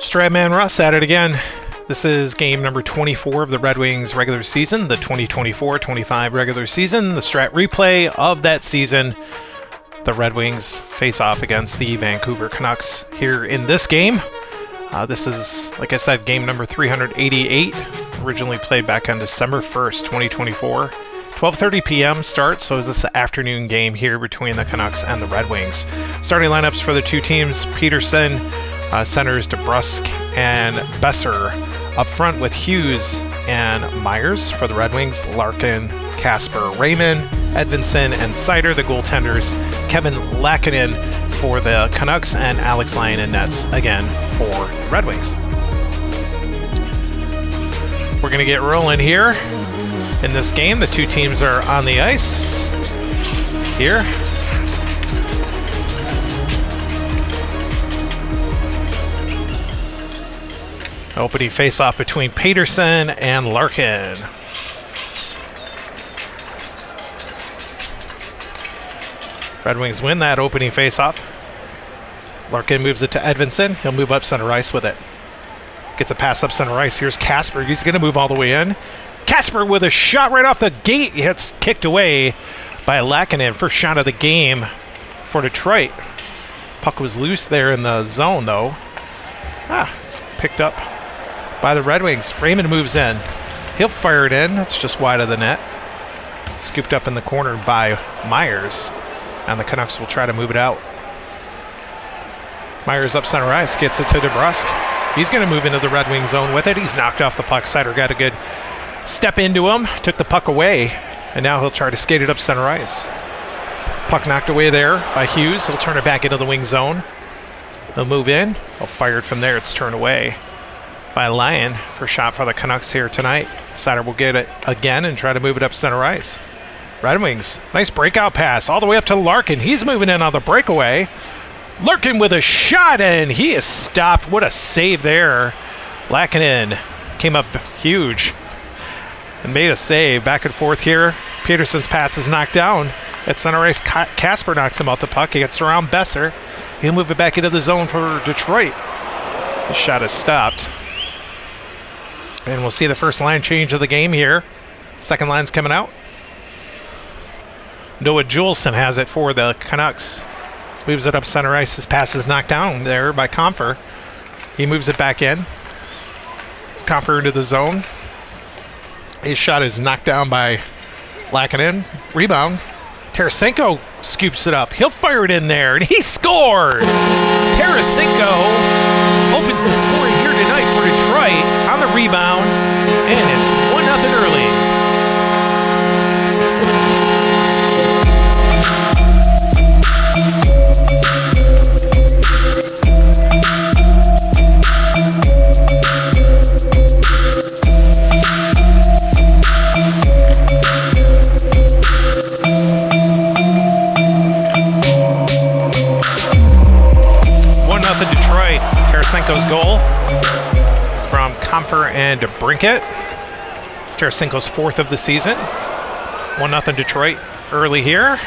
Stratman Russ at it again. This is game number 24 of the Red Wings regular season, the 2024-25 regular season, the Strat replay of that season. The Red Wings face off against the Vancouver Canucks here in this game. This is, like I said, game number 388, originally played back on December 1st, 2024. 12:30 p.m. start, so this is an afternoon game here between the Canucks and the Red Wings. Starting lineups for the two teams: Peterson, centers DeBrusk and Besser. Up front with Hughes and Myers for the Red Wings, Larkin, Casper, Raymond, Edvinsson, and Seider, the goaltenders. Kevin Laakkonen for the Canucks, and Alex Lyon in nets again for the Red Wings. We're going to get rolling here in this game. The two teams are on the ice here. Opening face-off between Peterson and Larkin. Red Wings win that opening face-off. Larkin moves it to Edvinsson. He'll move up center ice with it. Gets a pass up center ice. Here's Casper. He's going to move all the way in. Casper with a shot right off the gate. It's kicked away by Laakkonen. First shot of the game for Detroit. Puck was loose there in the zone, though. It's picked up by the Red Wings. Raymond moves in. He'll fire it in. It's just wide of the net. Scooped up in the corner by Myers. And the Canucks will try to move it out. Myers up center ice. Gets it to DeBrusk. He's going to move into the Red Wing zone with it. He's knocked off the puck. Seider got a good step into him. Took the puck away. And now he'll try to skate it up center ice. Puck knocked away there by Hughes. He'll turn it back into the wing zone. He'll move in. He'll fire it from there. It's turned away by Lyon for a shot for the Canucks here tonight. Seider will get it again and try to move it up center ice. Red Wings, nice breakout pass all the way up to Larkin. He's moving in on the breakaway. Larkin with a shot, and he is stopped. What a save there. Laakkonen came up huge and made a save. Back and forth here. Peterson's pass is knocked down. At center ice, Casper knocks him out the puck. He gets around Besser. He'll move it back into the zone for Detroit. The shot is stopped. And we'll see the first line change of the game here. Second line's coming out. Noah Juleson has it for the Canucks. Moves it up center ice. His pass is knocked down there by Compher. He moves it back in. Compher into the zone. His shot is knocked down by Laakkonen. Rebound. Tarasenko scoops it up. He'll fire it in there, and he scores! Tarasenko opens the scoring here tonight for Detroit on the rebound, and it's 1-0 early. Detroit. Tarasenko's goal from Compher and Brinket. It's Tarasenko's fourth of the season. 1-0 Detroit early here.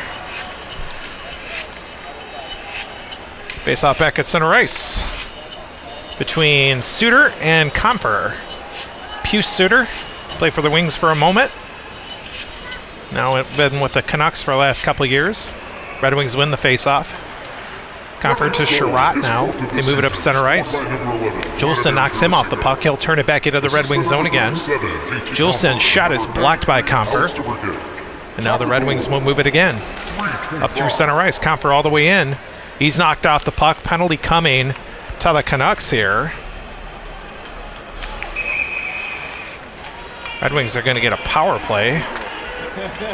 Face off back at center ice between Suter and Compher. Puce Suter played for the Wings for a moment. Now been with the Canucks for the last couple of years. Red Wings win the face-off. Compher to Sherratt now. They move it up center ice. Juleson knocks him off the puck. He'll turn it back into the Red Wing zone again. Juleson's shot is blocked by Compher. And now the Red Wings will move it again. Up through center ice. Compher all the way in. He's knocked off the puck. Penalty coming to the Canucks here. Red Wings are going to get a power play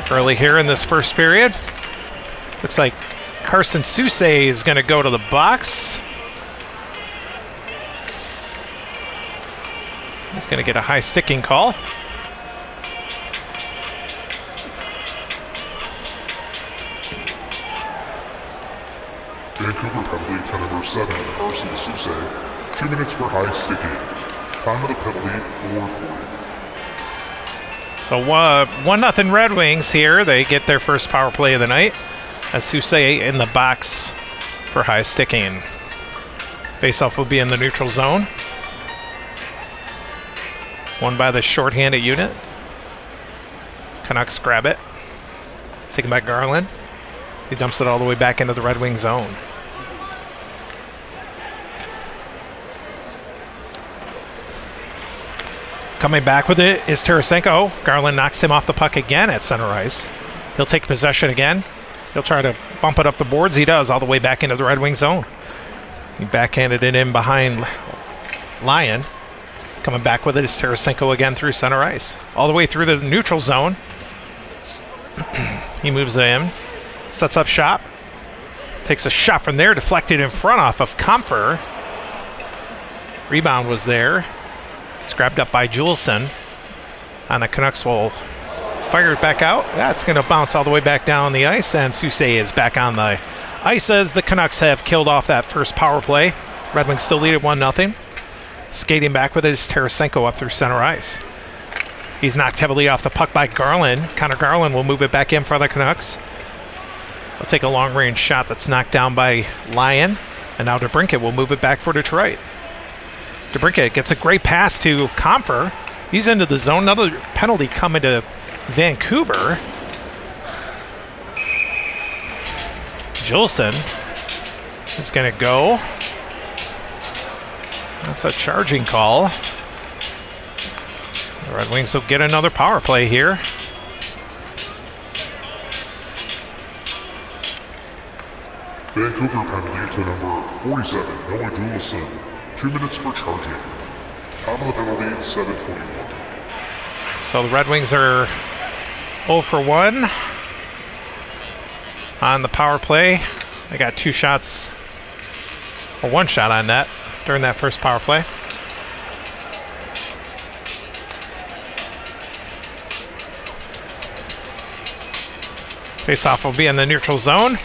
early here in this first period. Looks like Carson Soucy is going to go to the box. He's going to get a high sticking call. Vancouver penalty to number 7, Carson Soucy. 2 minutes for high sticking. Time of the penalty, 4:40. So 1-0 Red Wings here. They get their first power play of the night. As Soucy in the box for high sticking. Faceoff will be in the neutral zone. Won by the shorthanded unit. Canucks grab it. Taken by Garland. He dumps it all the way back into the Red Wing zone. Coming back with it is Tarasenko. Garland knocks him off the puck again at center ice. He'll take possession again. He'll try to bump it up the boards. He does, all the way back into the Red Wing zone. He backhanded it in behind Lyon. Coming back with it is Tarasenko again through center ice. All the way through the neutral zone. He moves it in. Sets up shot. Takes a shot from there, deflected in front off of Comfer. Rebound was there. It's grabbed up by Juleson. And the Canucks will fire it back out. That's going to bounce all the way back down the ice, and Soucy is back on the ice as the Canucks have killed off that first power play. Red Wings still lead at 1-0. Skating back with it is Tarasenko up through center ice. He's knocked heavily off the puck by Garland. Connor Garland will move it back in for the Canucks. They'll take a long-range shot that's knocked down by Lyon. And now DeBrincat will move it back for Detroit. DeBrincat gets a great pass to Comfer. He's into the zone. Another penalty coming to Vancouver. Juleson is going to go. That's a charging call. The Red Wings will get another power play here. Vancouver penalty to number 47, Noah Juleson. 2 minutes for charging. Time of the penalty, 7:21. So the Red Wings are 0 for 1 on the power play. They got 2 shots, or 1 shot on net during that first power play. Face-off will be in the neutral zone.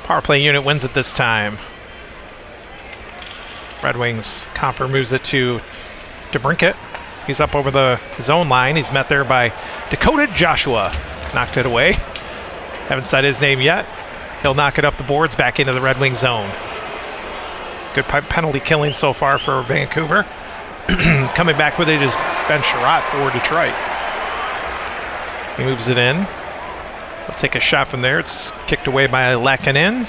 Power play unit wins it this time. Red Wings, Comfer moves it to DeBrincat. He's up over the zone line. He's met there by Dakota Joshua. Knocked it away. Haven't said his name yet. He'll knock it up the boards back into the Red Wing zone. Good penalty killing so far for Vancouver. Coming back with it is Ben Sherratt for Detroit. He moves it in. He'll take a shot from there. It's kicked away by Lehkonen.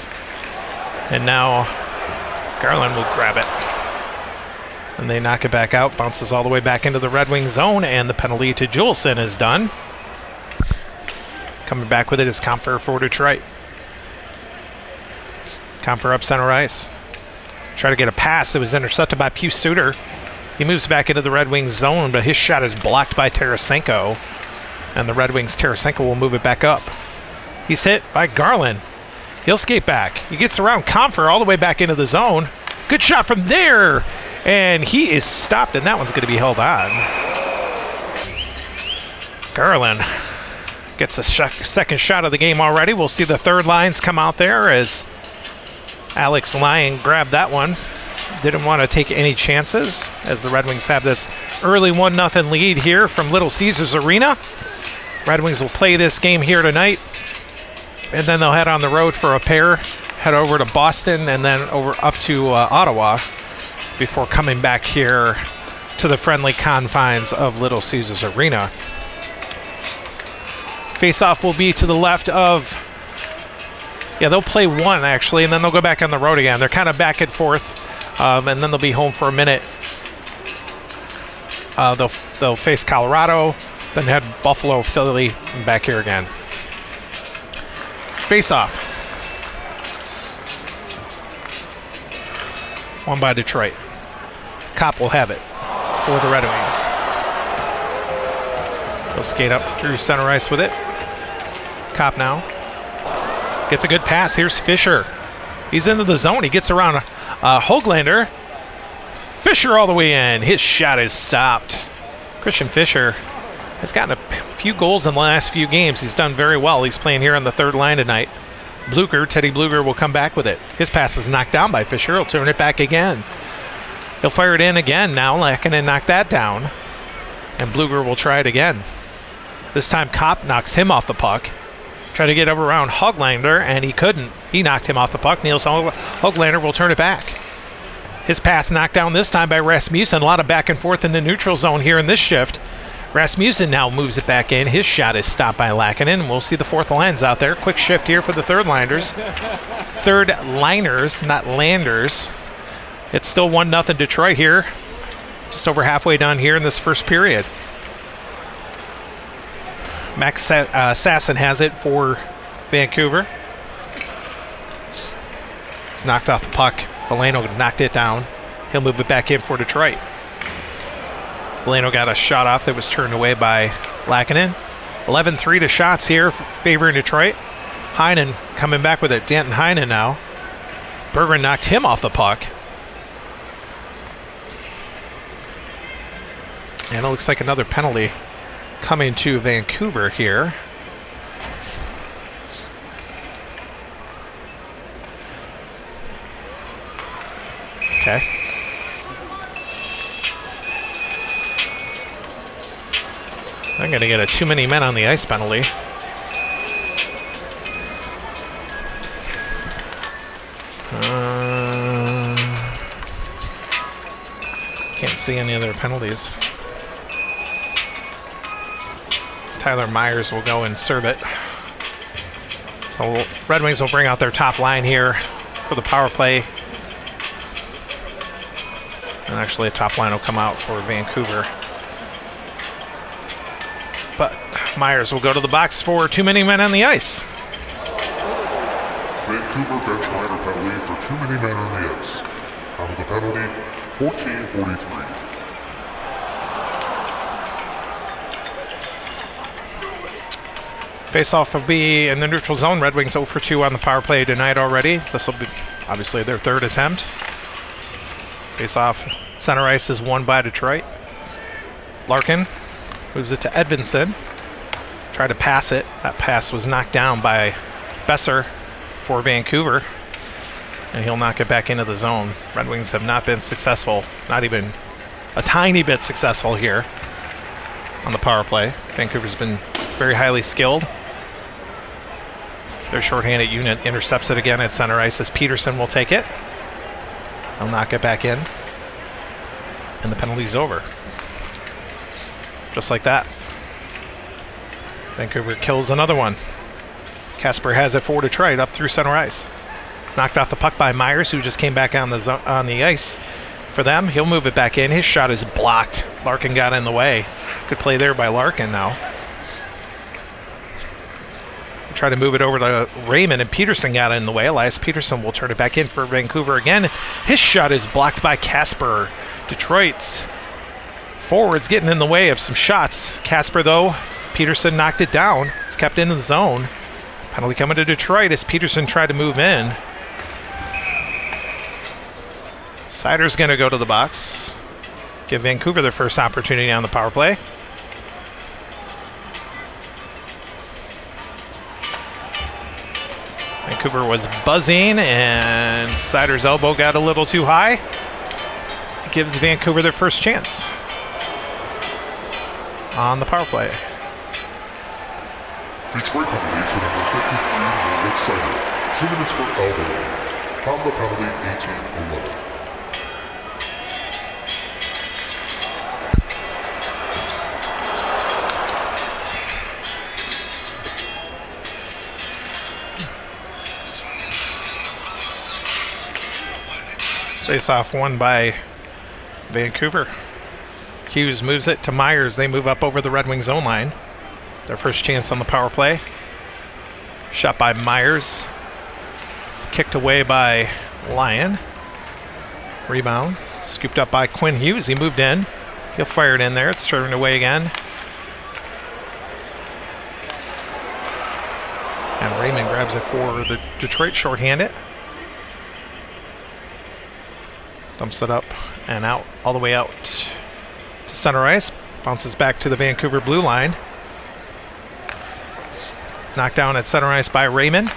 And now Garland will grab it. And they knock it back out. Bounces all the way back into the Red Wing zone. And the penalty to Juleson is done. Coming back with it is Comfer for Detroit. Comfer up center ice. Try to get a pass that was intercepted by Pius Suter. He moves back into the Red Wings zone, but his shot is blocked by Tarasenko. And the Red Wings, Tarasenko will move it back up. He's hit by Garland. He'll skate back. He gets around Comfer all the way back into the zone. Good shot from there. And he is stopped, and that one's going to be held on. Garland gets a second shot of the game already. We'll see the third lines come out there as Alex Lyon grabbed that one. Didn't want to take any chances as the Red Wings have this early 1-0 lead here from Little Caesars Arena. Red Wings will play this game here tonight, and then they'll head on the road for a pair, head over to Boston, and then over up to Ottawa before coming back here to the friendly confines of Little Caesars Arena. Face-off will be to the left of... Yeah, they'll play one, actually, and then they'll go back on the road again. They're kind of back and forth, and then they'll be home for a minute. They'll face Colorado, then head Buffalo, Philly, and back here again. Face-off. Won by Detroit. Kopp will have it for the Red Wings. They'll skate up through center ice with it. Kopp now. Gets a good pass. Here's Fisher. He's into the zone. He gets around Höglander. Fisher all the way in. His shot is stopped. Christian Fischer has gotten a few goals in the last few games. He's done very well. He's playing here on the third line tonight. Teddy Bluger will come back with it. His pass is knocked down by Fisher. He'll turn it back again. He'll fire it in again now. Lehkonen knock that down. And Bluger will try it again. This time Kopp knocks him off the puck. Tried to get up around Hoglander, and he couldn't. He knocked him off the puck. Niels Hoglander will turn it back. His pass knocked down this time by Rasmussen. A lot of back and forth in the neutral zone here in this shift. Rasmussen now moves it back in. His shot is stopped by Lackinen, and we'll see the fourth lines out there. Quick shift here for the third liners. Third liners, not landers. It's still 1-0 Detroit here. Just over halfway done here in this first period. Max Sasson has it for Vancouver. He's knocked off the puck. Veleno knocked it down. He'll move it back in for Detroit. Veleno got a shot off that was turned away by Lackinen. 11-3 to shots here, favoring Detroit. Heinen coming back with it. Danton Heinen now. Berggren knocked him off the puck. And it looks like another penalty coming to Vancouver here. Okay. I'm going to get a too many men on the ice penalty. Can't see any other penalties. Tyler Myers will go and serve it. So Red Wings will bring out their top line here for the power play. And actually a top line will come out for Vancouver. But Myers will go to the box for too many men on the ice. Vancouver bench liner penalty for too many men on the ice. Out of the penalty, 14:43. Face-off will be in the neutral zone. Red Wings 0 for 2 on the power play tonight already. This will be obviously their third attempt. Face-off center ice is won by Detroit. Larkin moves it to Edvinsson. Tried to pass it. That pass was knocked down by Besser for Vancouver. And he'll knock it back into the zone. Red Wings have not been successful, not even a tiny bit successful here on the power play. Vancouver's been very highly skilled. Their shorthanded unit intercepts it again at center ice as Peterson will take it. They'll knock it back in. And the penalty's over. Just like that. Vancouver kills another one. Kasper has it for Detroit up through center ice. It's knocked off the puck by Myers, who just came back on the ice for them. He'll move it back in. His shot is blocked. Larkin got in the way. Good play there by Larkin now. Try to move it over to Raymond, and Peterson got in the way. Elias Peterson will turn it back in for Vancouver again. His shot is blocked by Kasper. Detroit's forwards getting in the way of some shots. Kasper, though, Peterson knocked it down. It's kept in the zone. Penalty coming to Detroit as Peterson tried to move in. Sider's going to go to the box. Give Vancouver their first opportunity on the power play. Vancouver was buzzing, and Sider's elbow got a little too high. Gives Vancouver their first chance on the power play. Detroit penalty for number 53, Moritz Seider. 2 minutes for elbow. On the penalty, 18-11. Face-off won by Vancouver. Hughes moves it to Myers. They move up over the Red Wings zone line. Their first chance on the power play. Shot by Myers. It's kicked away by Lyon. Rebound. Scooped up by Quinn Hughes. He moved in. He'll fire it in there. It's turned away again. And Raymond grabs it for the Detroit shorthanded. Dumps it up and out, all the way out to center ice. Bounces back to the Vancouver blue line. Knocked down at center ice by Raymond.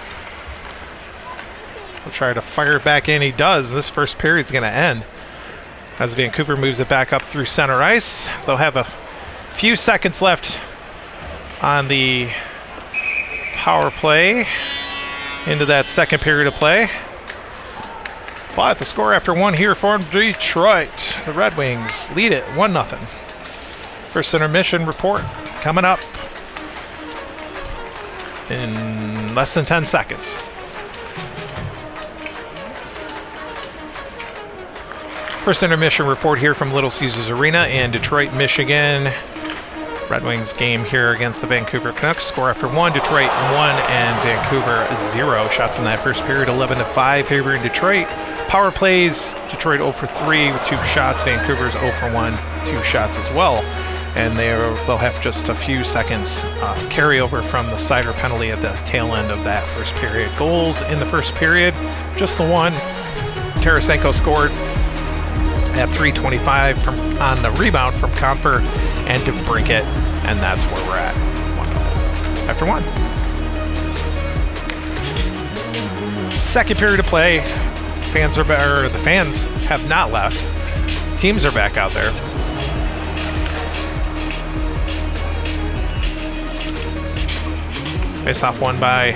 He'll try to fire it back in. He does. This first period's going to end as Vancouver moves it back up through center ice. They'll have a few seconds left on the power play into that second period of play. But the score after one here for Detroit. The Red Wings lead it 1-0. First intermission report coming up in less than 10 seconds. First intermission report here from Little Caesars Arena in Detroit, Michigan. Red Wings game here against the Vancouver Canucks. Score after one, Detroit 1 and Vancouver 0. Shots in that first period, 11-5 favoring Detroit. Power plays, Detroit 0 for 3 with 2 shots. Vancouver's 0 for 1, 2 shots as well. And they'll have just a few seconds carryover from the Sider penalty at the tail end of that first period. Goals in the first period, just the one. Tarasenko scored at 3:25 on the rebound from Comfer and DeBrincat, and that's where we're at. 1-0 after one. Second period of play. The fans have not left. Teams are back out there. Face-off won by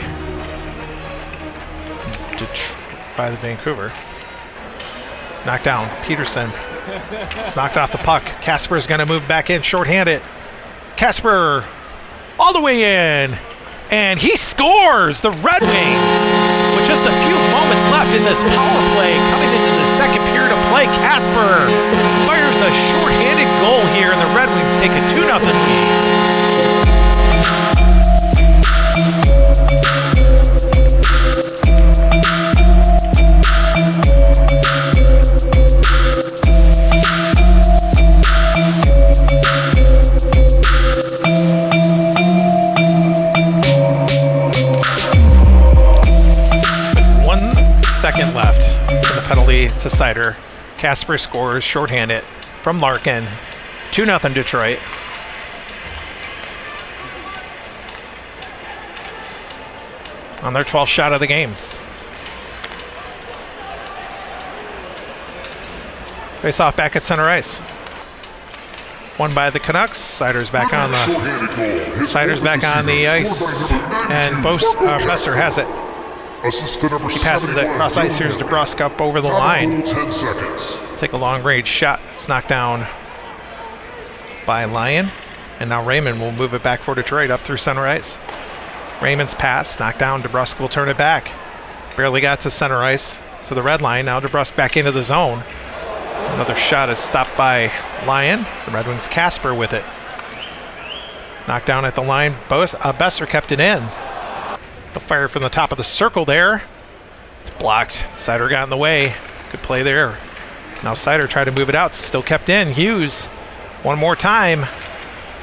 the Vancouver. Knocked down. Peterson is knocked off the puck. Kasper is going to move back in shorthanded. Kasper all the way in. And he scores! The Red Wings, with just a few moments left in this power play, coming into the second period of play, Kasper fires a shorthanded goal here, and the Red Wings take a 2-0 lead. Second left in the penalty to Sider. Kasper scores shorthanded from Larkin. 2-0 Detroit. On their 12th shot of the game. Face off back at center ice. Won by the Canucks. Sider's back on the ice, and Besser has it. He passes it cross ice. Here's DeBrusk up over the line. 10 seconds. Take a long range shot. It's knocked down by Lyon. And now Raymond will move it back for Detroit up through center ice. Raymond's pass knocked down. DeBrusk will turn it back. Barely got to center ice to the red line. Now DeBrusk back into the zone. Another shot is stopped by Lyon. The Red Wings Kasper with it. Knocked down at the line. Besser kept it in. The fire from the top of the circle there. It's blocked. Sider got in the way. Good play there. Now Sider tried to move it out. Still kept in. Hughes, one more time.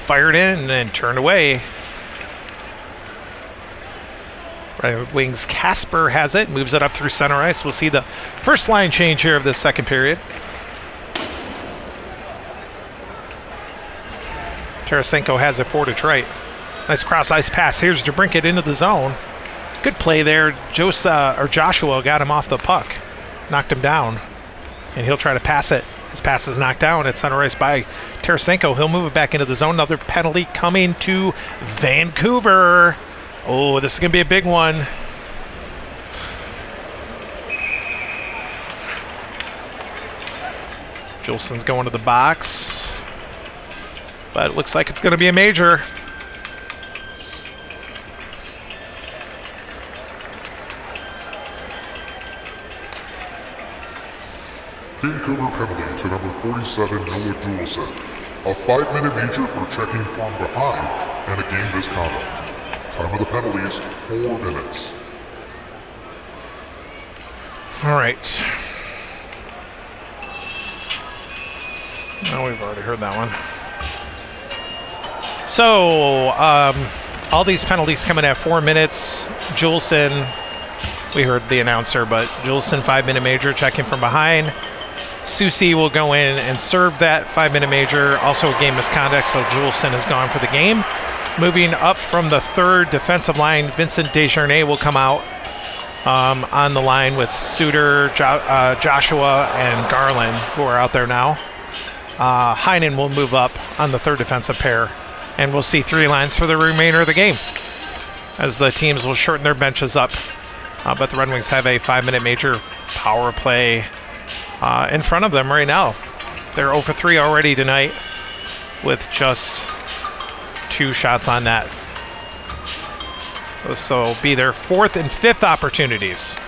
Fired in and then turned away. Red Wings Kasper has it. Moves it up through center ice. We'll see the first line change here of this second period. Tarasenko has it for Detroit. Nice cross ice pass. Here's DeBrincat into the zone. Good play there. Joshua got him off the puck. Knocked him down. And he'll try to pass it. His pass is knocked down at center ice by Tarasenko. He'll move it back into the zone. Another penalty coming to Vancouver. Oh, this is going to be a big one. Jolson's going to the box. But it looks like it's going to be a major. Vancouver penalty to number 47, Noah Juleson. A 5-minute major for checking from behind and a game misconduct. Time of the penalties, 4 minutes. All right. Oh, we've already heard that one. So, all these penalties coming at 4 minutes. Juleson, we heard the announcer, but Juleson 5-minute major checking from behind. Soucy will go in and serve that 5-minute major. Also a game misconduct, so Juleson is gone for the game. Moving up from the third defensive line, Vincent Desjardins will come out on the line with Suter, Joshua, and Garland, who are out there now. Heinen will move up on the third defensive pair, and we'll see 3 lines for the remainder of the game. as the teams will shorten their benches up. But the Red Wings have a 5-minute major power play in front of them right now. They're 0 for 3 already tonight with just 2 shots on net. So it'll be their 4th and 5th opportunities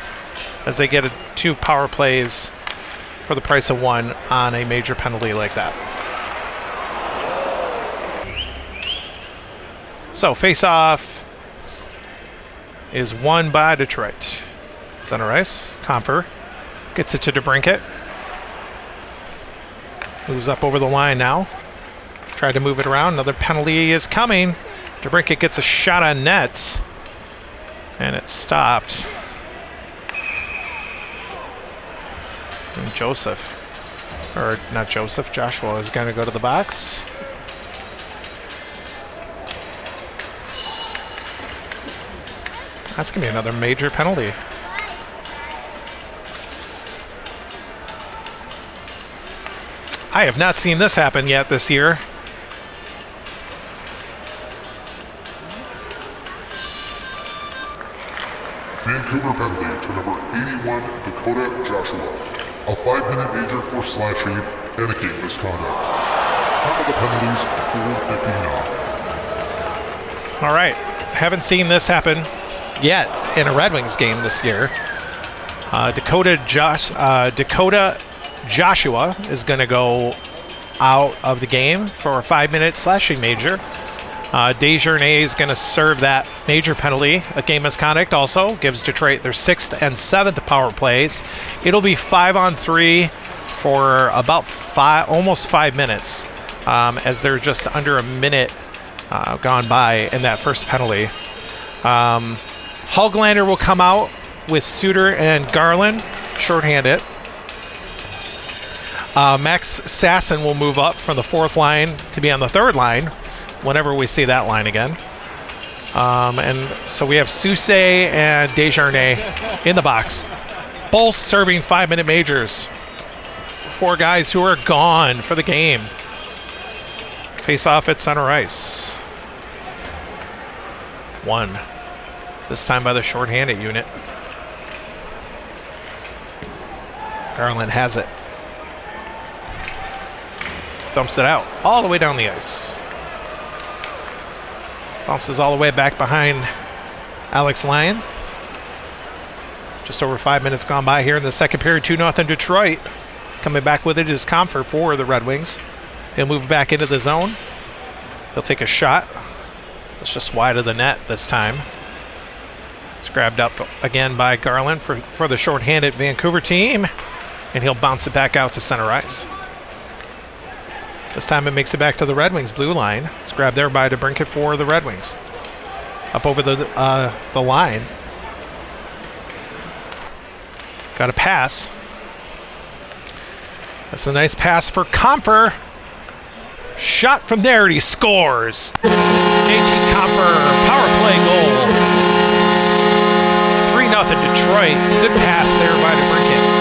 as they get 2 power plays for the price of 1 on a major penalty like that. So face-off is won by Detroit. Center ice, Compher gets it to DeBrincat. Moves up over the line now. Tried to move it around. Another penalty is coming. DeBrincat gets a shot on net. And it's stopped. And Joshua is going to go to the box. That's going to be another major penalty. I have not seen this happen yet this year. Vancouver penalty to number 81, Dakota Joshua. A 5-minute major for slashing and a game misconduct. Top of the penalties, 4:59. All right. Haven't seen this happen yet in a Red Wings game this year. Dakota Joshua is going to go out of the game for a 5-minute slashing major. Desjardins is going to serve that major penalty. A game misconduct also gives Detroit their 6th and 7th power plays. It'll be 5-on-3 for about almost 5 minutes, as they're just under a minute gone by in that first penalty. Hoglander will come out with Suter and Garland, shorthanded. Max Sasson will move up from the 4th line to be on the 3rd line whenever we see that line again. And so we have Soucy and Desjardins in the box, both serving 5-minute majors. 4 guys who are gone for the game. Face off at center ice. 1. This time by the shorthanded unit. Garland has it. Dumps it out all the way down the ice. Bounces all the way back behind Alex Lyon. Just over 5 minutes gone by here in the second period. 2-0 Detroit. Coming back with it is Compher for the Red Wings. He'll move back into the zone. He'll take a shot. It's just wide of the net this time. It's grabbed up again by Garland for the shorthanded Vancouver team. And he'll bounce it back out to center ice. This time it makes it back to the Red Wings blue line. It's grabbed there by DeBrincat for the Red Wings. Up over the line. Got a pass. That's a nice pass for Compher. Shot from there and he scores. JT Compher, power play goal. 3-0 Detroit. Good pass there by DeBrincat.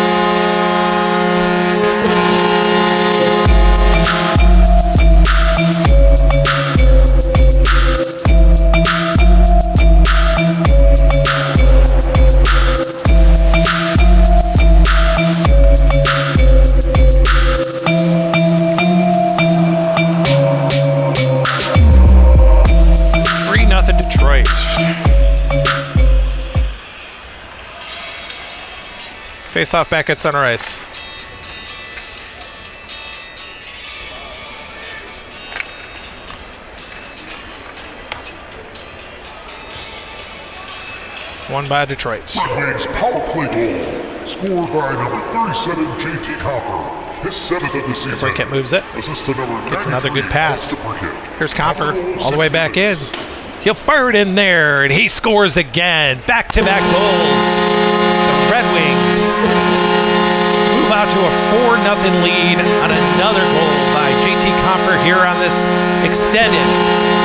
Face off back at center ice. Won by Detroit. Red Wings power play goal. Scored by number 37, JT Compher. His 7th of the season. DeBrincat moves it. Gets another good pass. Here's Compher all the way back in. He'll fire it in there, and he scores again. Back-to-back goals. The Red Wings move out to a 4-0 lead on another goal by JT Compher here on this extended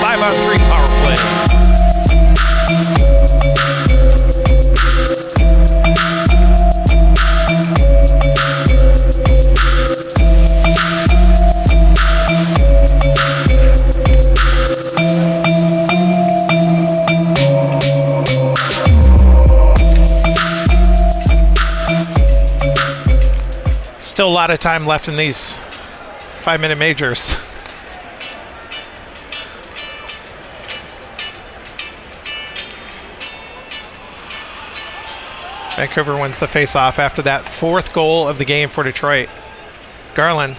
5-on-3 power play. Still a lot of time left in these 5-minute majors. Vancouver wins the face-off after that fourth goal of the game for Detroit. Garland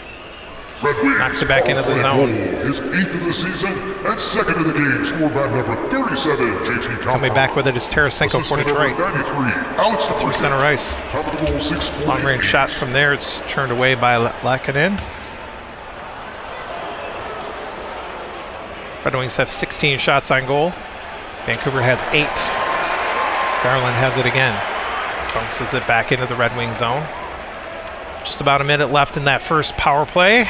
knocks it back into the zone. His 8th of the season and 2nd of the game, scored by number 37, JT. Coming back with it is Tarasenko for Detroit. 93, Alex through center ice. Top of the goal, 6 Long-range shot from there. It's turned away by Laakkonen. Red Wings have 16 shots on goal. Vancouver has 8. Garland has it again. Bounces it back into the Red Wing zone. Just about a minute left in that first power play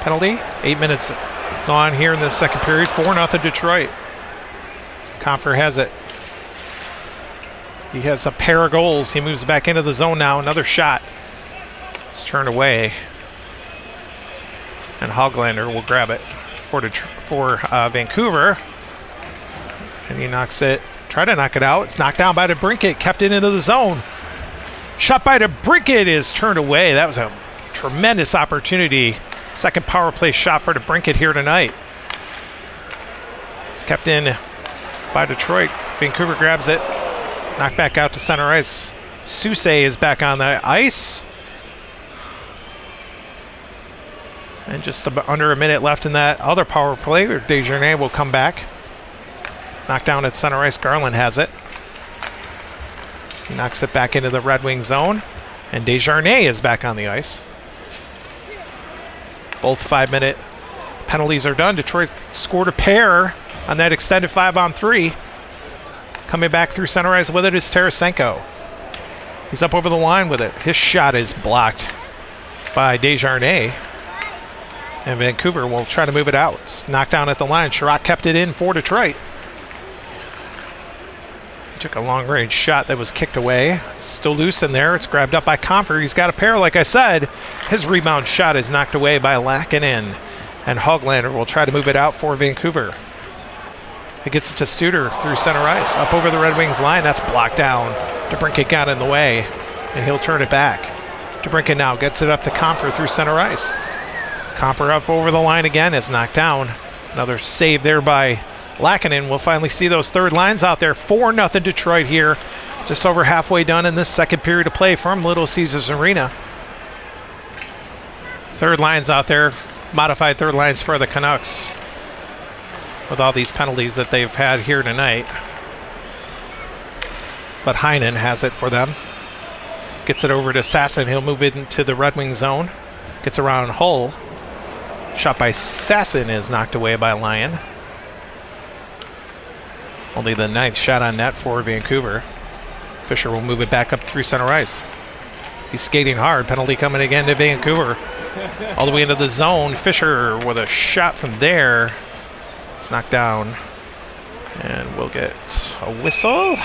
penalty. 8 minutes gone here in the second period. 4-0 Detroit. Compher has it. He has a pair of goals. He moves back into the zone now. Another shot. It's turned away. And Hoglander will grab it for Vancouver. And he knocks it. Try to knock it out. It's knocked down by DeBrincat. Kept it into the zone. Shot by DeBrincat is turned away. That was a tremendous opportunity. Second power play shot for DeBrincat here tonight. It's kept in by Detroit. Vancouver grabs it. Knocked back out to center ice. Soucy is back on the ice. And just about under a minute left in that other power play. Desjardins will come back. Knocked down at center ice. Garland has it. He knocks it back into the Red Wing zone. And Desjardins is back on the ice. Both 5-minute penalties are done. Detroit scored a pair on that extended 5-on-3. Coming back through center ice with it is Tarasenko. He's up over the line with it. His shot is blocked by Desjardins. And Vancouver will try to move it out. It's knocked down at the line. Chirac kept it in for Detroit. He took a long-range shot that was kicked away. Still loose in there. It's grabbed up by Compher. He's got a pair, like I said. His rebound shot is knocked away by Laakkonen. And Hoglander will try to move it out for Vancouver. He gets it to Suter through center ice. Up over the Red Wings line. That's blocked down. DeBrincat got in the way, and he'll turn it back. DeBrincat now gets it up to Compher through center ice. Compher up over the line again. It's knocked down. Another save there by Laakkonen. We'll finally see those third lines out there. 4-0 Detroit here. Just over halfway done in this second period of play from Little Caesars Arena. Third lines out there. Modified third lines for the Canucks. With all these penalties that they've had here tonight. But Heinen has it for them. Gets it over to Sasson. He'll move it into the Red Wing zone. Gets around Hull. Shot by Sasson is knocked away by Lyon. Only the 9th shot on net for Vancouver. Fisher will move it back up through center ice. He's skating hard. Penalty coming again to Vancouver. All the way into the zone. Fisher with a shot from there. It's knocked down. And we'll get a whistle.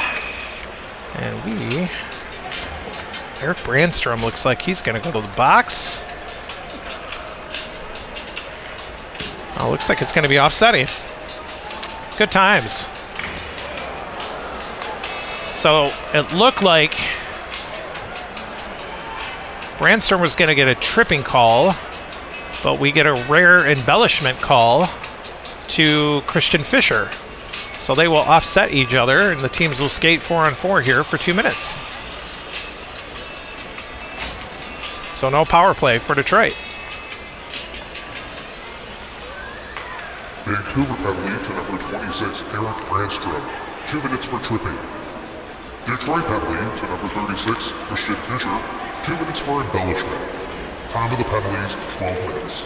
And Eric Brandstrom looks like he's going to go to the box. Oh, looks like it's going to be offsetting. Good times. So it looked like Brandstrom was going to get a tripping call, but we get a rare embellishment call to Christian Fischer. So they will offset each other, and the teams will skate 4-on-4 here for 2 minutes. So no power play for Detroit. Vancouver penalty to number 26, Eric Brandstrom. 2 minutes for tripping. Detroit penalty to number 36, Christian Fischer. 2 minutes for embellishment. Time of the penalties, 12 minutes.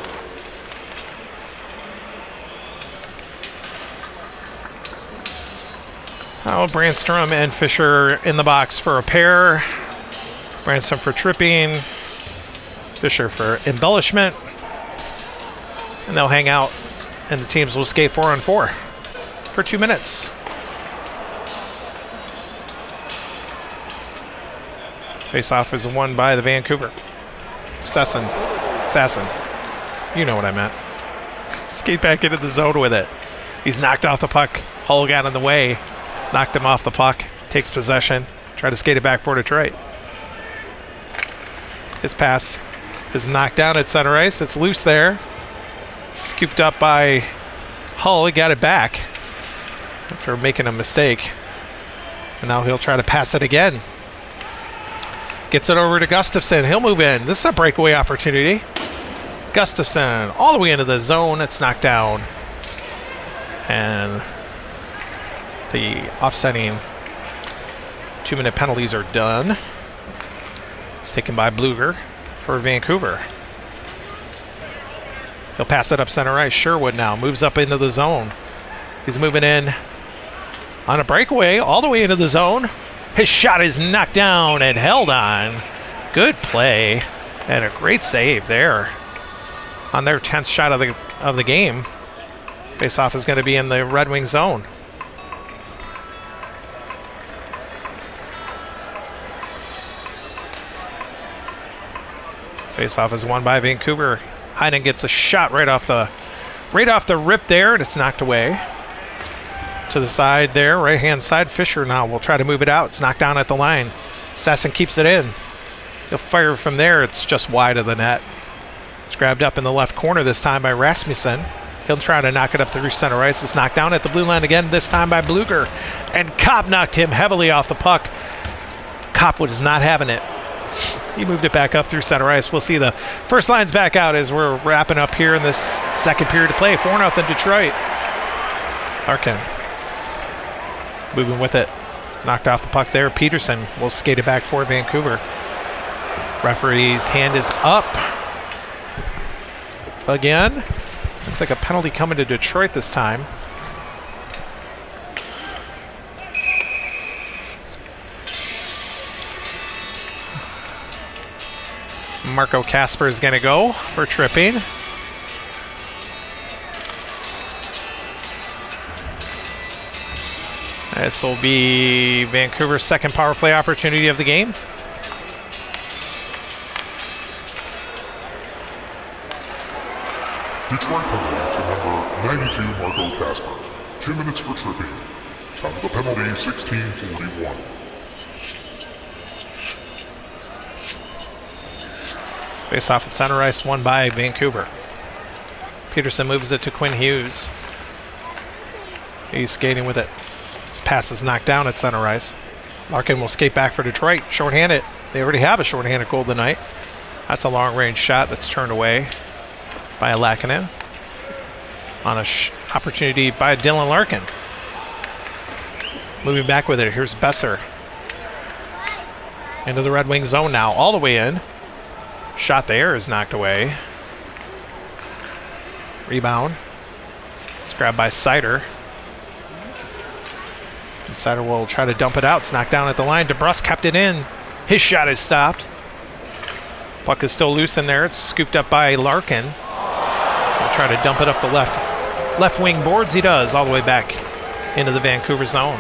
Oh, Brandstrom and Fischer in the box for a pair. Brandstrom for tripping. Fischer for embellishment. And they'll hang out, and the teams will skate 4-on-4 for 2 minutes. Face-off is won by the Vancouver. Sasson. You know what I meant. Skate back into the zone with it. He's knocked off the puck. Hull got in the way. Knocked him off the puck. Takes possession. Try to skate it back for Detroit. His pass is knocked down at center ice. It's loose there. Scooped up by Hull. He got it back after making a mistake. And now he'll try to pass it again. Gets it over to Gustafsson. He'll move in. This is a breakaway opportunity. Gustafsson all the way into the zone. It's knocked down. And the offsetting 2-minute penalties are done. It's taken by Bluger for Vancouver. He'll pass it up center ice. Sherwood now moves up into the zone. He's moving in on a breakaway all the way into the zone. His shot is knocked down and held on. Good play and a great save there on their 10th shot of the game. Face-off is going to be in the Red Wing zone. Face-off is won by Vancouver. Heinen gets a shot right off the rip there, and it's knocked away. To the side there, right-hand side. Fisher now will try to move it out. It's knocked down at the line. Sasson keeps it in. He'll fire from there. It's just wide of the net. It's grabbed up in the left corner this time by Rasmussen. He'll try to knock it up through center ice. It's knocked down at the blue line again, this time by Bluger. And Kopp knocked him heavily off the puck. Kopp was not having it. He moved it back up through center ice. We'll see the first lines back out as we're wrapping up here in this second period of play. 4-0 Detroit. Larkin moving with it. Knocked off the puck there. Peterson will skate it back for Vancouver. Referee's hand is up. Again. Looks like a penalty coming to Detroit this time. Marco Kasper is going to go for tripping. This will be Vancouver's second power play opportunity of the game. Detroit penalty to number 92, Marco Kasper. 2 minutes for tripping. Time of the penalty, 16:41. Face off at center ice, won by Vancouver. Peterson moves it to Quinn Hughes. He's skating with it. His pass is knocked down at center ice. Larkin will skate back for Detroit. Shorthanded. They already have a shorthanded goal tonight. That's a long-range shot that's turned away by Lehkonen on an opportunity by Dylan Larkin. Moving back with it. Here's Besser. Into the Red Wing zone now, all the way in. Shot there is knocked away. Rebound. It's grabbed by Seider. And Seider will try to dump it out. It's knocked down at the line. DeBrusque kept it in. His shot is stopped. Puck is still loose in there. It's scooped up by Larkin. He'll try to dump it up the left wing boards. He does, all the way back into the Vancouver zone.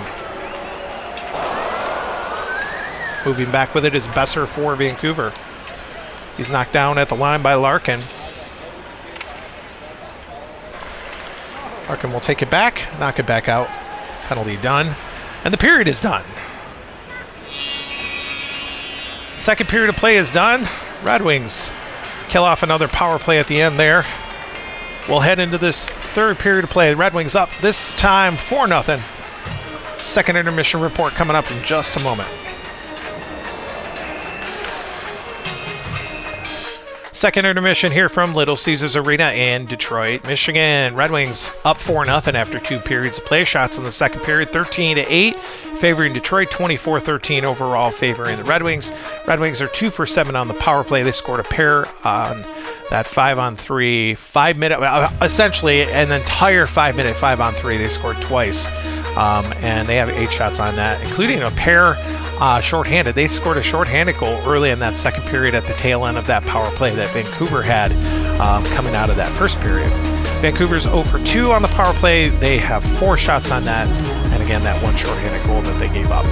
Moving back with it is Besser for Vancouver. He's knocked down at the line by Larkin. Larkin will take it back, knock it back out. Penalty done. And the period is done. Second period of play is done. Red Wings kill off another power play at the end there. We'll head into this third period of play. Red Wings up this time 4-0. Second intermission report coming up in just a moment. Second intermission here from Little Caesars Arena in Detroit, Michigan. Red Wings up 4-0 after 2 periods of play. Shots in the second period, 13-8, favoring Detroit, 24-13 overall, favoring the Red Wings. Red Wings are 2 for 7 on the power play. They scored a pair on that 5-on-3, 5 minute, essentially an entire 5 minute 5-on-3. They scored twice, and they have 8 shots on that, including a pair shorthanded. They scored a shorthanded goal early in that second period at the tail end of that power play that Vancouver had coming out of that first period. Vancouver's 0 for 2 on the power play. They have 4 shots on that, and again, that one shorthanded goal that they gave up.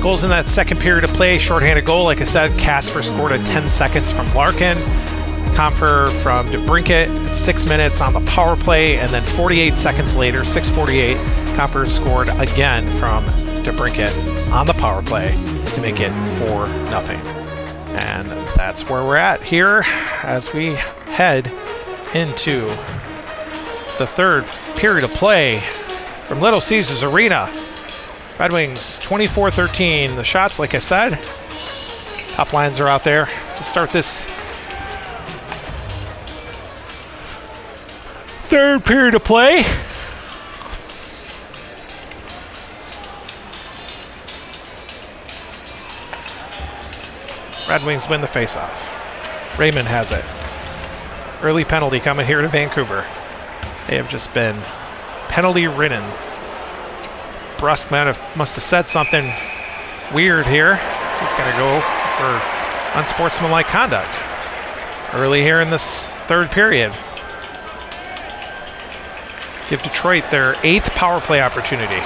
Goals in that second period of play, shorthanded goal, like I said, Kasper scored at 10 seconds from Larkin. Compher from DeBrincat at 6 minutes on the power play, and then 48 seconds later, 6:48, Compher scored again from DeBrincat on the power play to make it 4-0. And that's where we're at here as we head into the third period of play from Little Caesars Arena. Red Wings 24-13. The shots, like I said, top lines are out there to start this third period of play. Red Wings win the faceoff. Raymond has it. Early penalty coming here to Vancouver. They have just been penalty ridden. Brusque must have said something weird here. He's going to go for unsportsmanlike conduct early here in this third period. Give Detroit their 8th power play opportunity.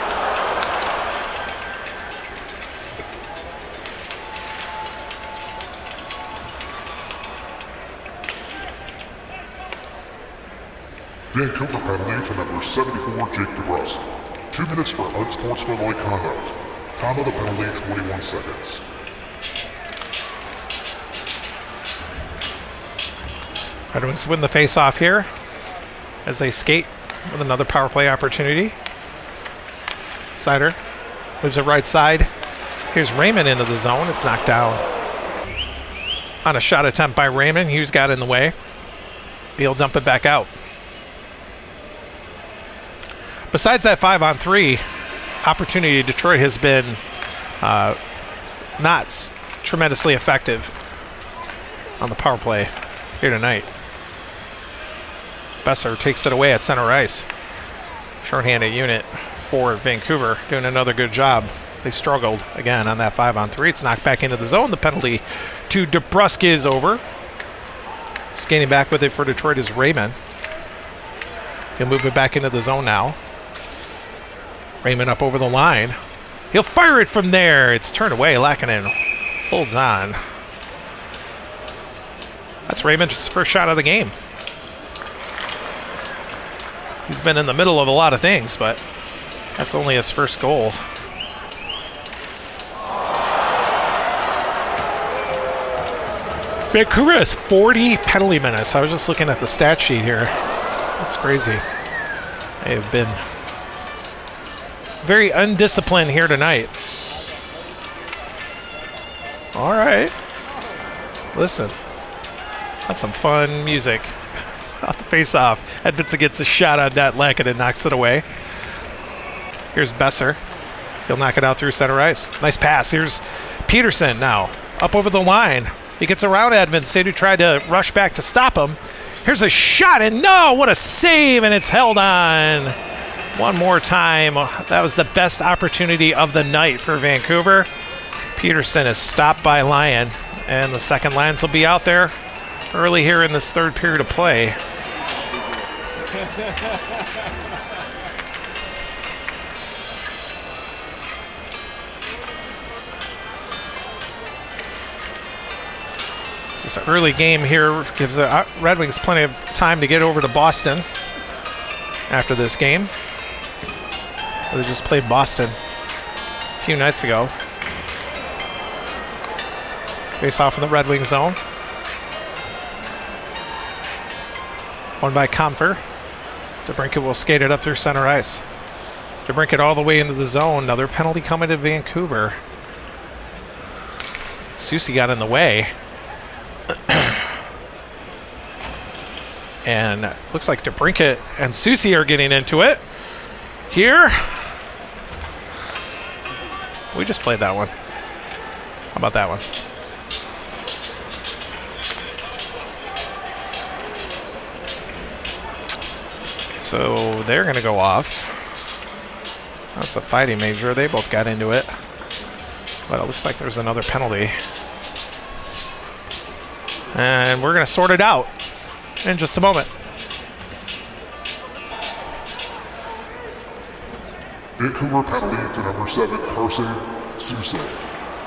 Vancouver penalty to number 74, Jake DeBrusk. 2 minutes for unsportsmanlike conduct. Time of the penalty, 21 seconds. Red Wings win the face-off here as they skate with another power play opportunity. Sider moves it right side. Here's Raymond into the zone. It's knocked down on a shot attempt by Raymond. Hughes got in the way. He'll dump it back out. Besides that 5-on-3 opportunity, Detroit has been not tremendously effective on the power play here tonight. Besser takes it away at center ice. Shorthanded unit for Vancouver doing another good job. They struggled again on that 5-on-3. It's knocked back into the zone. The penalty to DeBrusk is over. Skating back with it for Detroit is Raymond. He'll move it back into the zone now. Raymond up over the line. He'll fire it from there. It's turned away. Lackinen holds on. That's Raymond's first shot of the game. He's been in the middle of a lot of things, but that's only his first goal. Vancouver has 40 penalty minutes. I was just looking at the stat sheet here. That's crazy. They have been very undisciplined here tonight. All right. Listen. That's some fun music. Off the face-off. Edmondson gets a shot on that Lackett and knocks it away. Here's Besser. He'll knock it out through center ice. Nice pass. Here's Peterson now. Up over the line. He gets around Edmondson, who tried to rush back to stop him. Here's a shot, and no! What a save, and it's held on. One more time. That was the best opportunity of the night for Vancouver. Peterson is stopped by Lyon, and the second lines will be out there early here in this third period of play. This early game here gives the Red Wings plenty of time to get over to Boston after this game. They just played Boston a few nights ago. Face off in the Red Wing zone. Won by Comfer. DeBrincat will skate it up through center ice. DeBrincat all the way into the zone. Another penalty coming to Vancouver. Soucy got in the way. And looks like DeBrincat and Soucy are getting into it. Here. We just played that one. How about that one? So they're going to go off. That's a fighting major. They both got into it. But it looks like there's another penalty. And we're going to sort it out in just a moment. Vancouver penalty to number 7, Carson Soucy.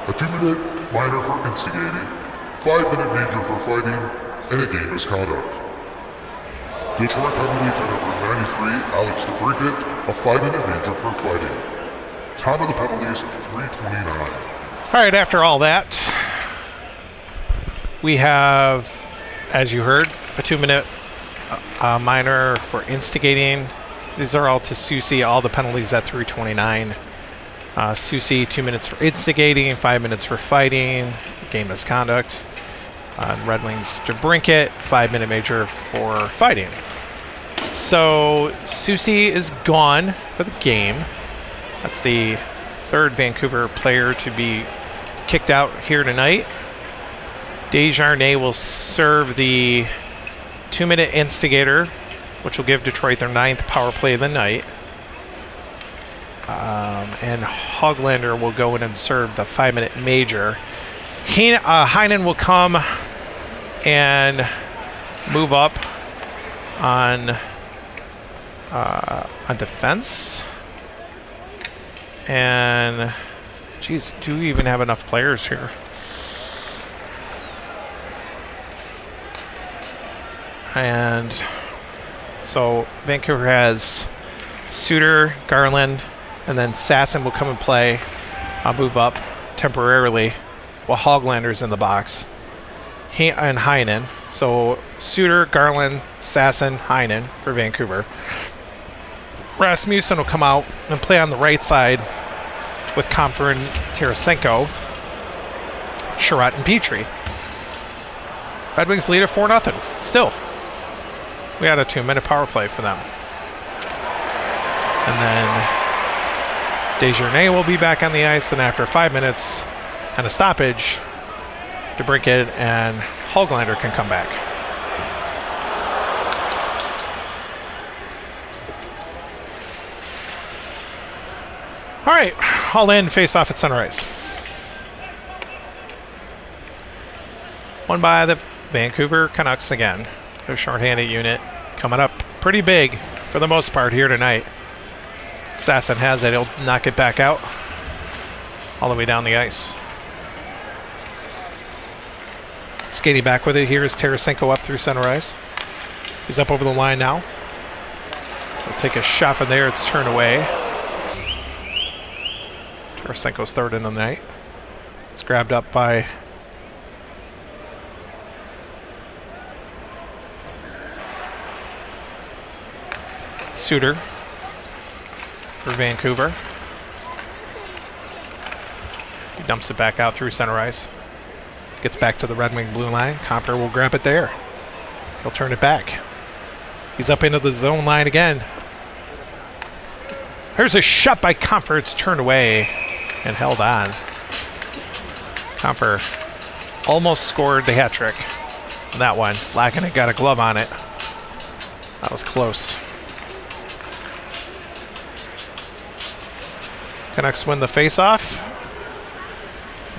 A 2-minute minor for instigating, 5-minute major for fighting, and a game misconduct. Detroit penalty to number 93, Alex DeBrincat, a 5-minute major for fighting. Time of the penalty is 3:29. All right, after all that, we have, as you heard, a 2-minute minor for instigating. These are all to Susie, all the penalties at 3:29. Susie, 2 minutes for instigating, 5 minutes for fighting, game misconduct. Red Wings to Brinket, 5-minute major for fighting. So Susie is gone for the game. That's the third Vancouver player to be kicked out here tonight. Desjardins will serve the 2-minute instigator, which will give Detroit their 9th power play of the night. And Hoglander will go in and serve the 5-minute major. Heinen will come and move up on defense. And, geez, do we even have enough players here? And so Vancouver has Suter, Garland, and then Sasson will come and play. I'll move up temporarily while Hoglander's in the box. And Heinen. So Suter, Garland, Sasson, Heinen for Vancouver. Rasmussen will come out and play on the right side with Comfer and Tarasenko, Sherratt and Petrie. Red Wings lead at 4-0. Still. We had a 2-minute power play for them. And then Desjardins will be back on the ice, and after 5 minutes and a stoppage, DeBrincat and Hoglander can come back. All right, all in, face off at Sunrise. Won by the Vancouver Canucks again. Their shorthanded unit coming up pretty big for the most part here tonight. Sasson has it. He'll knock it back out all the way down the ice. Skating back with it here is Tarasenko up through center ice. He's up over the line now. He'll take a shot from there. It's turned away. Tarasenko's third in the night. It's grabbed up by Suter for Vancouver. He dumps it back out through center ice. Gets back to the Red Wing blue line. Comfer will grab it there. He'll turn it back. He's up into the zone line again. Here's a shot by Comfer. It's turned away and held on. Comfer almost scored the hat trick on that one. Lackinen got a glove on it. That was close. Canucks win the face-off.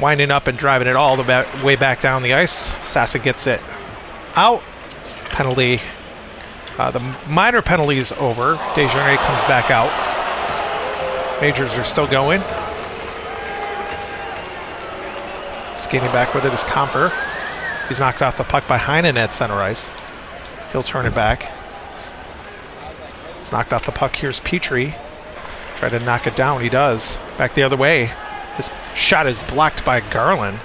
Winding up and driving it all the way back down the ice. Sasson gets it out. Penalty. The minor penalty is over. Desjardins comes back out. Majors are still going. Skating back with it is Comfer. He's knocked off the puck by Heinen at center ice. He'll turn it back. It's knocked off the puck. Here's Petrie. Try to knock it down. He does. Back the other way. This shot is blocked by Garland.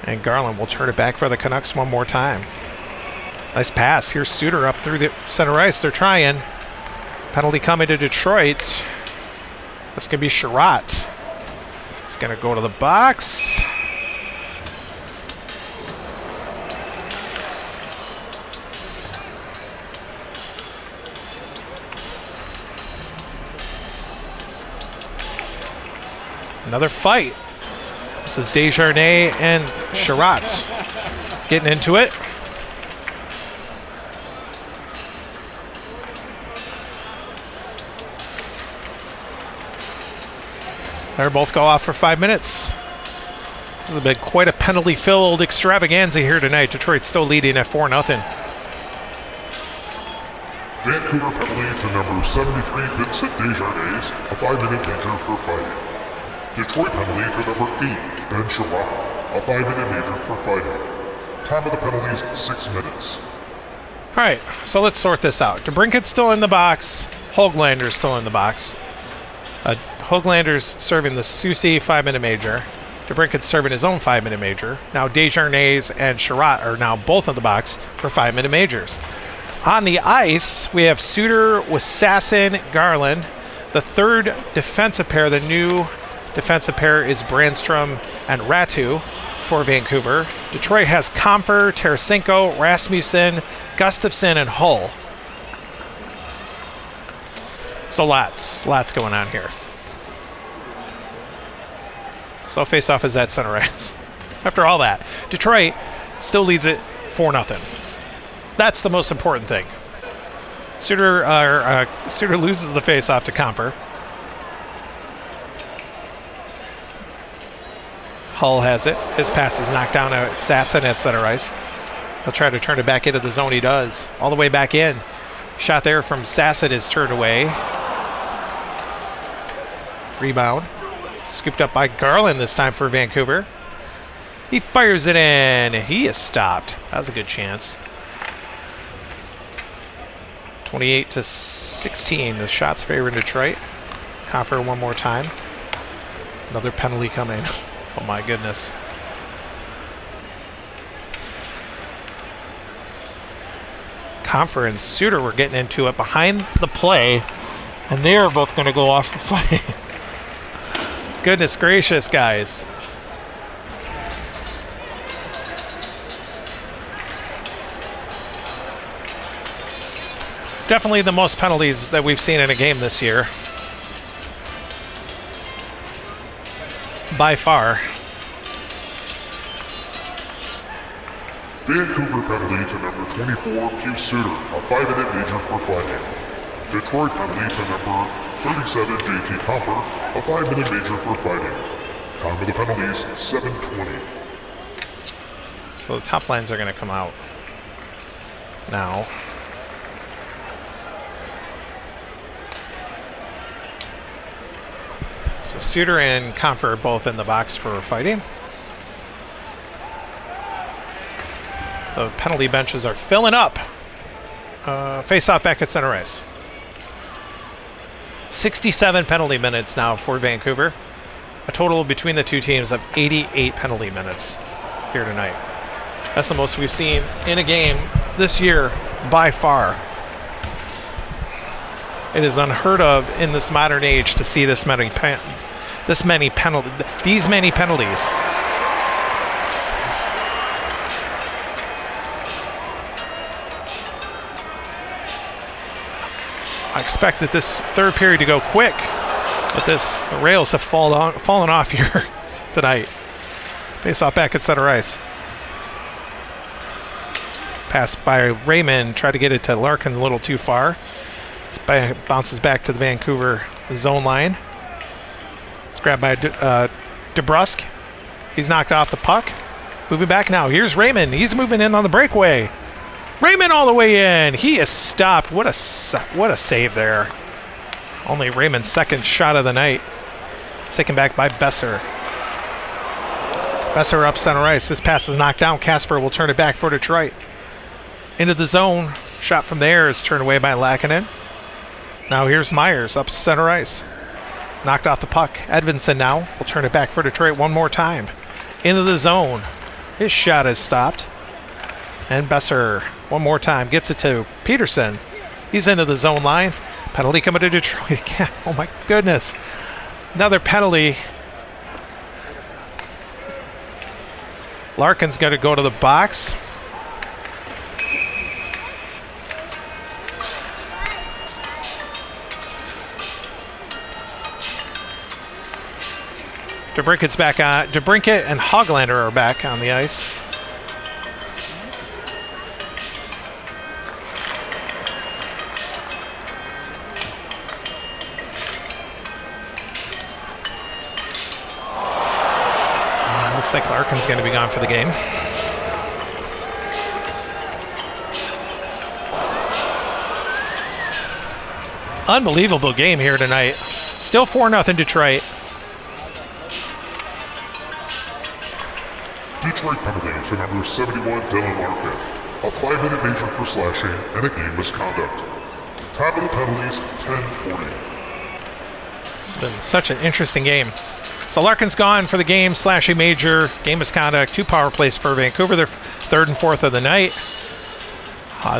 And Garland will turn it back for the Canucks one more time. Nice pass. Here's Suter up through the center ice. They're trying. Penalty coming to Detroit. This can be Sherratt. It's going to go to the box. Another fight. This is Desjardins and Sherratt getting into it. They're both go off for 5 minutes. This has been quite a penalty-filled extravaganza here tonight. Detroit still leading at 4-0. Vancouver penalty to number 73, Vincent Desjardins, a 5-minute major for fighting. Detroit penalty to number 8, Ben Sherratt, a 5-minute major for fighting. Time of the penalties, 6 minutes. All right, so let's sort this out. DeBrincat's still in the box. Hoglander's still in the box. Hoglander's serving the Susie 5-minute major. DeBrincat serving his own 5-minute major. Now Desjardins and Sherratt are now both in the box for 5-minute majors. On the ice, we have Suter with Sasson, Garland. The third defensive pair, the new defensive pair, is Brandstrom and Ratu for Vancouver. Detroit has Comfer, Tarasenko, Rasmussen, Gustafsson, and Hull. So lots going on here. So face-off is at center ice. After all that, Detroit still leads it 4-0. That's the most important thing. Suter loses the face-off to Comfer. Hull has it. His pass is knocked down at Sasson at center ice. He'll try to turn it back into the zone. He does. All the way back in. Shot there from Sasson is turned away. Rebound. Scooped up by Garland this time for Vancouver. He fires it in. He is stopped. That was a good chance. 28-16. The shots favor Detroit. Comfer one more time. Another penalty coming. Oh my goodness. Comfer and Suter were getting into it behind the play, and they are both going to go off for fighting. Goodness gracious, guys. Definitely the most penalties that we've seen in a game this year. By far. Vancouver penalty to number 24, Q Suter, a 5-minute major for fighting. Detroit penalty to number 37, JT Comfer, a 5-minute major for fighting. Time of the penalties, 7:20. So the top lines are going to come out now. So Suter and Comfer are both in the box for fighting. The penalty benches are filling up. Face-off back at center ice. 67 penalty minutes now for Vancouver. A total between the two teams of 88 penalty minutes here tonight. That's the most we've seen in a game this year by far. It is unheard of in this modern age to see these many penalties. I expected this third period to go quick, but the rails have fallen off here tonight. Face off back at center ice. Pass by Raymond, tried to get it to Larkin a little too far. Bounces back to the Vancouver zone line. It's grabbed by DeBrusk. He's knocked off the puck. Moving back now. Here's Raymond. He's moving in on the breakaway. Raymond all the way in. He is stopped. What a save there. Only Raymond's second shot of the night. Taken back by Besser. Besser up center ice. This pass is knocked down. Kasper will turn it back for Detroit. Into the zone. Shot from there is turned away by Lackinen. Now here's Myers up center ice. Knocked off the puck. Edvinsson now will turn it back for Detroit one more time. Into the zone. His shot is stopped. And Besser one more time gets it to Peterson. He's into the zone line. Penalty coming to Detroit again. Oh my goodness. Another penalty. Larkin's going to go to the box. DeBrincat's back on. DeBrincat and Hoglander are back on the ice. Looks like Larkin's going to be gone for the game. Unbelievable game here tonight. Still 4-0 Detroit. Detroit penalty to number 71, Dylan Larkin. A 5-minute major for slashing and a game misconduct. Time of the penalties, 10:40. It's been such an interesting game. So Larkin's gone for the game, slashing major, game misconduct, 2 power plays for Vancouver. They're 3rd and 4th of the night.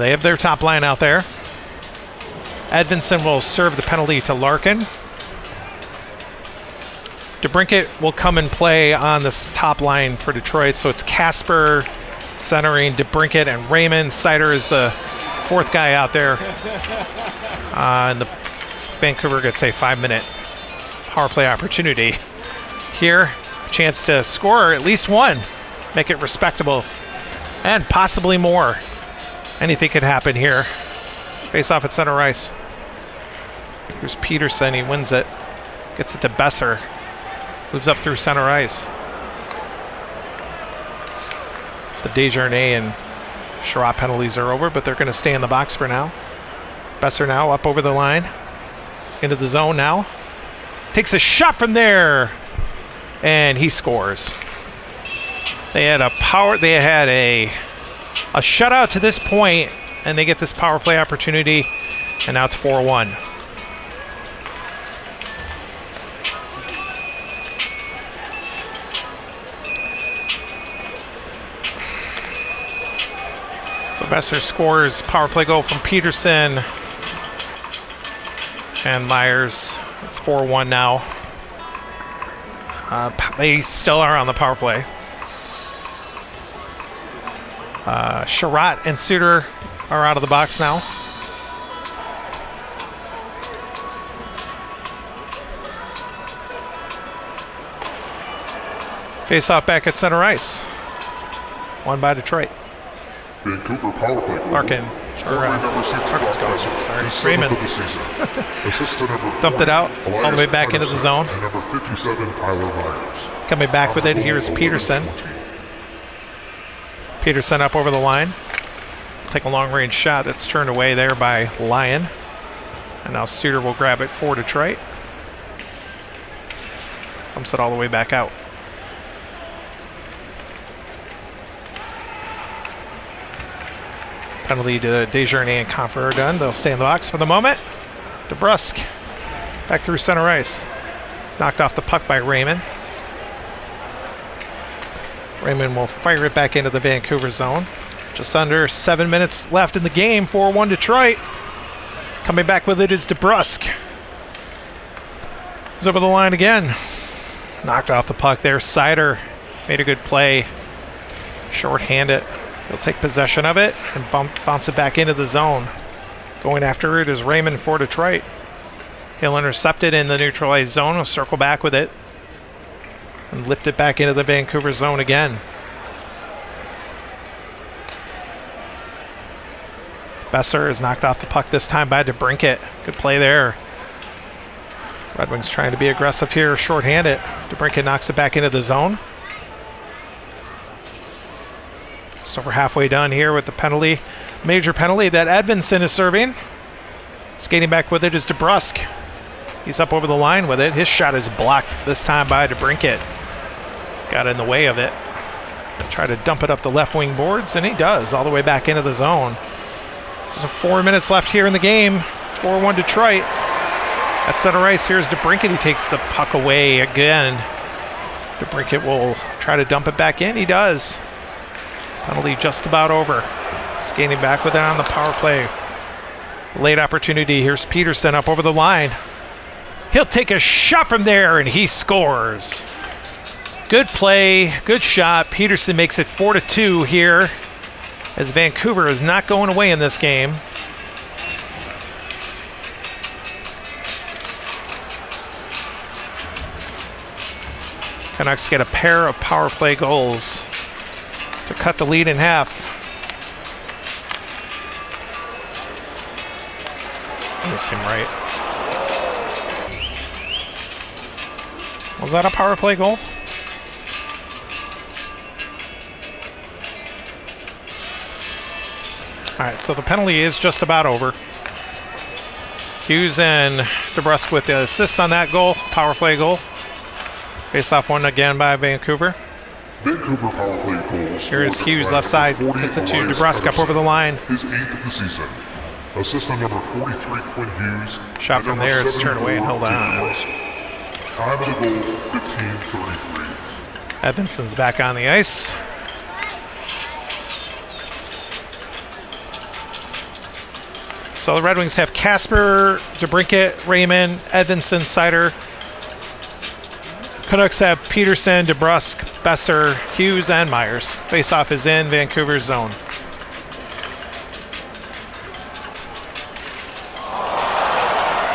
They have their top line out there. Edvinsson will serve the penalty to Larkin. DeBrincat will come and play on this top line for Detroit. So it's Casper centering DeBrincat and Raymond. Seider is the 4th guy out there. And the Vancouver gets a 5-minute power play opportunity. Here, chance to score at least one, make it respectable, and possibly more. Anything could happen here. Face off at center ice. Here's Peterson, he wins it, gets it to Besser, moves up through center ice. The Desjardins and Sherratt penalties are over, but they're going to stay in the box for now. Besser now up over the line, into the zone now. Takes a shot from there. And he scores. They had a shutout to this point, and they get this power play opportunity, and now it's 4-1. So Besser scores power play goal from Peterson and Myers. It's 4-1 now. They still are on the power play. Sherratt and Suter are out of the box now. Face off back at center ice. Won by Detroit. Vancouver power play. Larkin. Larkin's gone. Sorry. Raymond. Dumped it out all the way back into the zone. And number 57, Tyler Myers. Coming back with it, here's Peterson. Peterson up over the line. Take a long-range shot that's turned away there by Lyon. And now Suter will grab it for Detroit. Dumps it all the way back out. Penalty to Desjardins and Confer are done. They'll stay in the box for the moment. DeBrusk back through center ice. He's knocked off the puck by Raymond. Raymond will fire it back into the Vancouver zone. Just under 7 minutes left in the game. 4-1 Detroit. Coming back with it is DeBrusk. He's over the line again. Knocked off the puck there. Seider made a good play. Short-handed. He'll take possession of it and bounce it back into the zone. Going after it is Raymond for Detroit. He'll intercept it in the neutralized zone. He'll circle back with it and lift it back into the Vancouver zone again. Besser is knocked off the puck this time by DeBrincat. Good play there. Red Wings trying to be aggressive here, short-handed. DeBrincat knocks it back into the zone. So we're halfway done here with the penalty, major penalty that Edvinsson is serving. Skating back with it is DeBrusk. He's up over the line with it. His shot is blocked this time by DeBrincat. Got in the way of it. Try to dump it up the left wing boards, and he does, all the way back into the zone. So 4 minutes left here in the game. 4-1 Detroit. At center ice, here's DeBrincat. He takes the puck away again. DeBrincat will try to dump it back in. He does. Penalty just about over. Skating back with it on the power play. Late opportunity. Here's Peterson up over the line. He'll take a shot from there, and he scores. Good play, good shot. Peterson makes it 4-2 here, as Vancouver is not going away in this game. Canucks get a pair of power play goals to cut the lead in half. Doesn't seem right. Was that a power play goal? All right, so the penalty is just about over. Hughes and DeBrusk with the assists on that goal, power play goal. Face-off one again by Vancouver. Vancouver power play goals. Here is Hughes left side. Hits it to DeBrusk up over the line. His 8th of the season. Assist on number 43, Quinn Hughes. Shot from there. It's turned away and held on. Time of the goal, 15-33. Edvinson's back on the ice. So the Red Wings have Casper, DeBrincat, Raymond, Edvinson, Seider. Canucks have Peterson, DeBrusk, Besser, Hughes, and Myers. Face-off is in Vancouver's zone.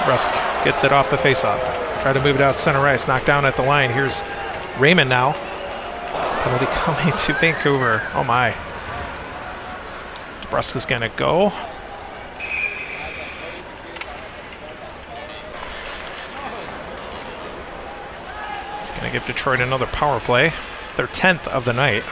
DeBrusk gets it off the face-off. Try to move it out center ice. Knocked down at the line. Here's Raymond now. Penalty coming to Vancouver. Oh my. DeBrusk is going to go. It's going to give Detroit another power play. Their 10th of the night.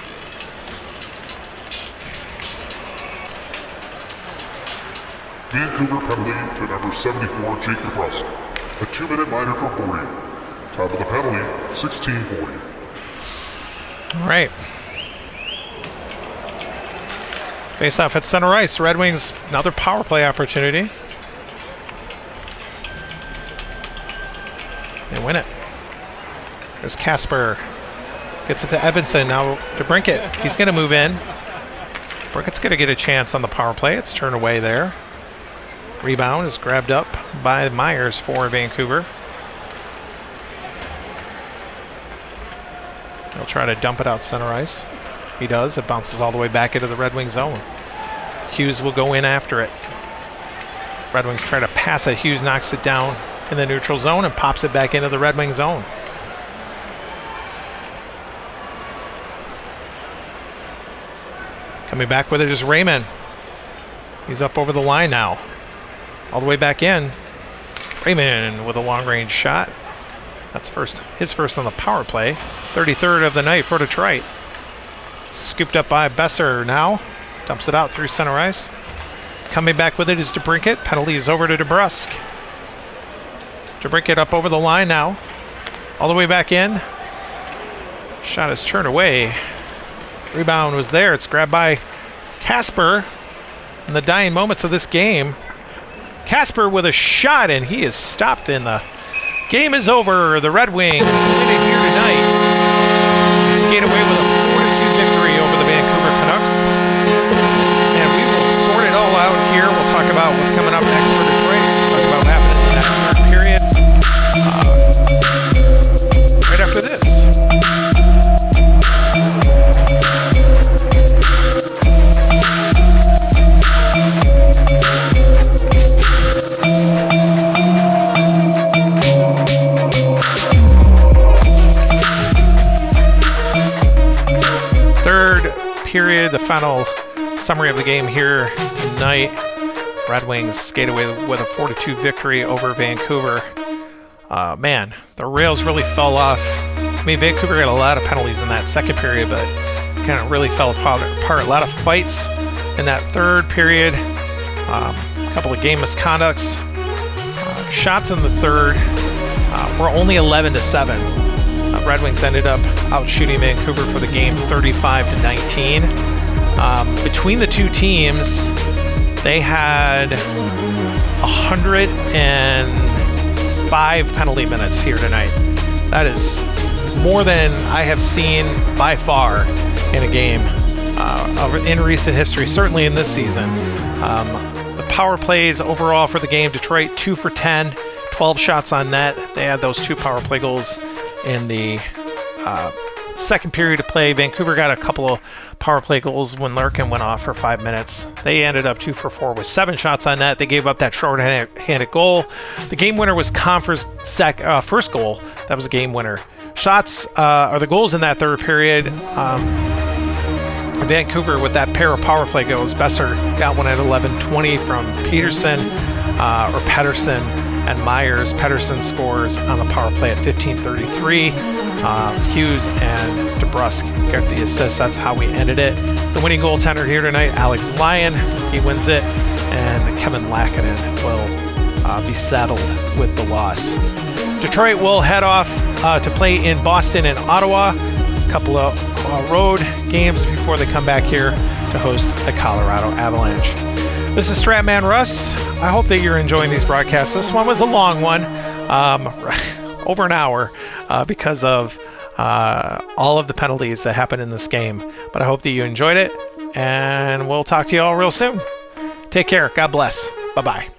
Vancouver penalty to number 74, Jake DeBrusk. A 2-minute minor for boarding. Time of the penalty, 16:40. All right. Face off at center ice. Red Wings, another power play opportunity. They win it. There's Casper. Gets it to Edvinson. Now to DeBrincat. He's going to move in. DeBrincat's going to get a chance on the power play. It's turned away there. Rebound is grabbed up by Myers for Vancouver. He'll try to dump it out center ice. He does. It bounces all the way back into the Red Wings zone. Hughes will go in after it. Red Wings try to pass it. Hughes knocks it down in the neutral zone and pops it back into the Red Wings zone. Coming back with it is Raymond. He's up over the line now. All the way back in. Raymond with a long-range shot. That's his first on the power play. 33rd of the night for Detroit. Scooped up by Besser now. Dumps it out through center ice. Coming back with it is DeBrincat. Penalty is over to DeBrusk. DeBrincat up over the line now. All the way back in. Shot is turned away. Rebound was there. It's grabbed by Casper in the dying moments of this game. Casper with a shot, and he is stopped, and the game is over. The Red Wings win it here tonight. Skate away with a 4-2 victory over the Vancouver Canucks. And we will sort it all out here. We'll talk about what's coming up next for Detroit. Talk about what happened in that third period. Right after this. Period, the final summary of the game here tonight. Red Wings skate away with a 4-2 victory over Vancouver. Man, the rails really fell off. I mean, Vancouver had a lot of penalties in that second period, but kind of really fell apart. A lot of fights in that third period. A couple of game misconducts. Shots in the third were only 11-7. Red Wings ended up out-shooting Vancouver for the game 35-19. Between the two teams, they had 105 penalty minutes here tonight. That is more than I have seen by far in a game in recent history, certainly in this season. The power plays overall for the game, Detroit 2 for 10, 12 shots on net. They had those two power play goals in the second period of play. Vancouver got a couple of power play goals when Larkin went off for 5 minutes. They ended up 2 for 4 with 7 shots on net. They gave up that short-handed goal. The game winner was Confer's first goal. That was a game winner. Shots are the goals in that third period. Vancouver with that pair of power play goals. Besser got one at 11:20 from Peterson or Pettersson. And Myers. Pettersson scores on the power play at 15:33. Hughes and DeBrusk get the assist. That's how we ended it. The winning goaltender here tonight, Alex Lyon. He wins it. And Kevin Lackinen will be saddled with the loss. Detroit will head off to play in Boston and Ottawa. A couple of road games before they come back here to host the Colorado Avalanche. This is Stratman Russ. I hope that you're enjoying these broadcasts. This one was a long one. over an hour because of all of the penalties that happened in this game. But I hope that you enjoyed it, and we'll talk to you all real soon. Take care. God bless. Bye-bye.